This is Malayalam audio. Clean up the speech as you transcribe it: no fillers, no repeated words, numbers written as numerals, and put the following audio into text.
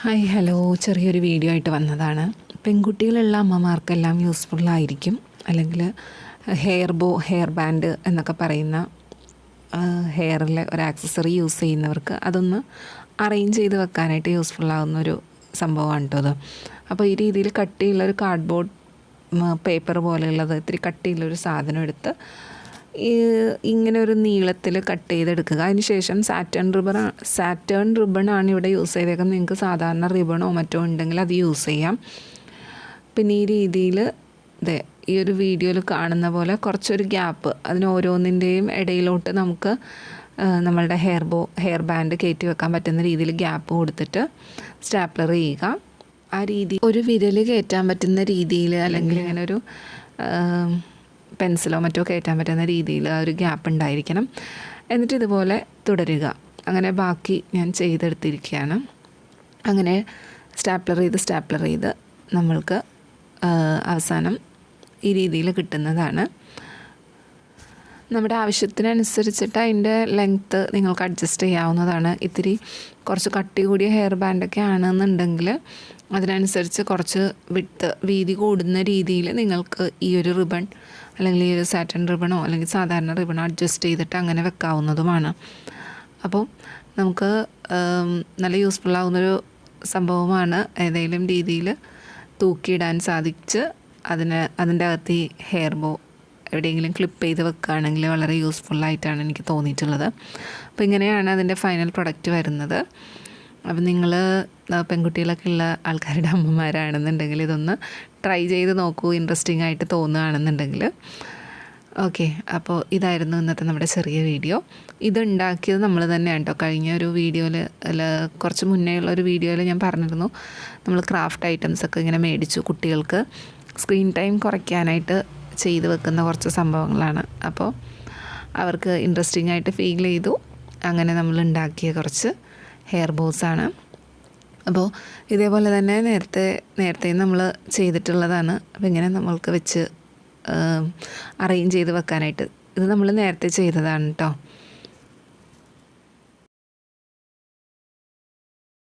ഹായ് ഹലോ, ചെറിയൊരു വീഡിയോ ആയിട്ട് വന്നതാണ്. പെൺകുട്ടികളുള്ള അമ്മമാർക്കെല്ലാം യൂസ്ഫുള്ളായിരിക്കും. അല്ലെങ്കിൽ ഹെയർ ബാൻഡ് എന്നൊക്കെ പറയുന്ന ഹെയറിലെ ഒരു ആക്സസറി യൂസ് ചെയ്യുന്നവർക്ക് അതൊന്ന് അറേഞ്ച് ചെയ്ത് വെക്കാനായിട്ട് യൂസ്ഫുള്ളാകുന്നൊരു സംഭവമാണ് കേട്ടോ അത്. അപ്പോൾ ഈ രീതിയിൽ കട്ടിയുള്ളൊരു കാർഡ്ബോർഡ് പേപ്പർ പോലെയുള്ളത് ഇത്തിരി കട്ടിയുള്ളൊരു സാധനം എടുത്ത് ഇങ്ങനെ ഒരു നീളത്തിൽ കട്ട് ചെയ്തെടുക്കുക. അതിന് ശേഷം സാറ്റേൺ റിബണാണ് ഇവിടെ യൂസ് ചെയ്തേക്കുന്നത്. നിങ്ങൾക്ക് സാധാരണ റിബണോ മറ്റോ ഉണ്ടെങ്കിൽ അത് യൂസ് ചെയ്യാം. പിന്നെ ഈ രീതിയിൽ ഈ ഒരു വീഡിയോയിൽ കാണുന്ന പോലെ കുറച്ചൊരു ഗ്യാപ്പ് അതിന് ഓരോന്നിൻ്റെയും ഇടയിലോട്ട് നമുക്ക് നമ്മളുടെ ഹെയർ ബാൻഡ് കയറ്റി വെക്കാൻ പറ്റുന്ന രീതിയിൽ ഗ്യാപ്പ് കൊടുത്തിട്ട് സ്റ്റാപ്ലർ ചെയ്യുക. ആ രീതി ഒരു വിരൽ കയറ്റാൻ പറ്റുന്ന രീതിയിൽ, അല്ലെങ്കിൽ ഇങ്ങനെ ഒരു പെൻസിലോ മറ്റോ കയറ്റാൻ പറ്റുന്ന രീതിയിൽ ആ ഒരു ഗ്യാപ്പ് ഉണ്ടായിരിക്കണം. എന്നിട്ട് ഇതുപോലെ തുടരുക. അങ്ങനെ ബാക്കി ഞാൻ ചെയ്തെടുത്തിരിക്കുകയാണ്. അങ്ങനെ സ്റ്റാപ്ലർ ചെയ്ത് നമ്മൾക്ക് അവസാനം ഈ രീതിയിൽ കിട്ടുന്നതാണ്. നമ്മുടെ ആവശ്യത്തിനനുസരിച്ചിട്ട് അതിൻ്റെ ലെങ്ത്ത് നിങ്ങൾക്ക് അഡ്ജസ്റ്റ് ചെയ്യാവുന്നതാണ്. ഇത്തിരി കുറച്ച് കട്ടി കൂടിയ ഹെയർ ബാൻഡൊക്കെ ആണെന്നുണ്ടെങ്കിൽ അതിനനുസരിച്ച് കുറച്ച് വീതി കൂടുന്ന രീതിയിൽ നിങ്ങൾക്ക് ഈ ഒരു റിബൺ അല്ലെങ്കിൽ ഈ ഒരു സാറ്റൻ റിബണോ അല്ലെങ്കിൽ സാധാരണ റിബണോ അഡ്ജസ്റ്റ് ചെയ്തിട്ട് അങ്ങനെ വെക്കാവുന്നതുമാണ്. അപ്പോൾ നമുക്ക് നല്ല യൂസ്ഫുള്ളാകുന്നൊരു സംഭവമാണ്. ഏതെങ്കിലും രീതിയിൽ തൂക്കിയിടാൻ സാധിച്ച് അതിൻ്റെ അകത്ത് ഈ ഹെയർ ബോ എവിടെയെങ്കിലും ക്ലിപ്പ് ചെയ്ത് വെക്കുകയാണെങ്കിൽ വളരെ യൂസ്ഫുള്ളായിട്ടാണ് എനിക്ക് തോന്നിയിട്ടുള്ളത്. അപ്പോൾ ഇങ്ങനെയാണ് അതിൻ്റെ ഫൈനൽ പ്രൊഡക്റ്റ് വരുന്നത്. അപ്പം നിങ്ങൾ പെൺകുട്ടികളൊക്കെ ഉള്ള ആൾക്കാരുടെ അമ്മമാരാണെന്നുണ്ടെങ്കിൽ ഇതൊന്ന് ട്രൈ ചെയ്ത് നോക്കൂ. ഇൻട്രസ്റ്റിംഗ് ആയിട്ട് തോന്നുകയാണെന്നുണ്ടെങ്കിൽ. ഓക്കെ, അപ്പോൾ ഇതായിരുന്നു ഇന്നത്തെ നമ്മുടെ ചെറിയ വീഡിയോ. ഇതുണ്ടാക്കിയത് നമ്മൾ തന്നെയാണ് കേട്ടോ. കഴിഞ്ഞ ഒരു വീഡിയോയിൽ കുറച്ച് മുന്നേ ഉള്ള ഒരു വീഡിയോയിൽ ഞാൻ പറഞ്ഞിരുന്നു, നമ്മൾ ക്രാഫ്റ്റ് ഐറ്റംസൊക്കെ ഇങ്ങനെ മേടിച്ചു. കുട്ടികൾക്ക് സ്ക്രീൻ ടൈം കുറയ്ക്കാനായിട്ട് ചെയ്ത് വെക്കുന്ന കുറച്ച് സംഭവങ്ങളാണ്. അപ്പോൾ അവർക്ക് ഇൻട്രസ്റ്റിംഗ് ആയിട്ട് ഫീൽ ചെയ്തു. അങ്ങനെ നമ്മൾ ഉണ്ടാക്കിയ കുറച്ച് ഹെയർ ബോസാണ്. അപ്പോൾ ഇതേപോലെ തന്നെ നേരത്തെ നമ്മൾ ചെയ്തിട്ടുള്ളതാണ്. അപ്പോൾ ഇങ്ങനെ നമ്മൾക്ക് വെച്ച് അറേഞ്ച് ചെയ്ത് വെക്കാനായിട്ട് ഇത് നമ്മൾ നേരത്തെ ചെയ്തതാണ് കേട്ടോ.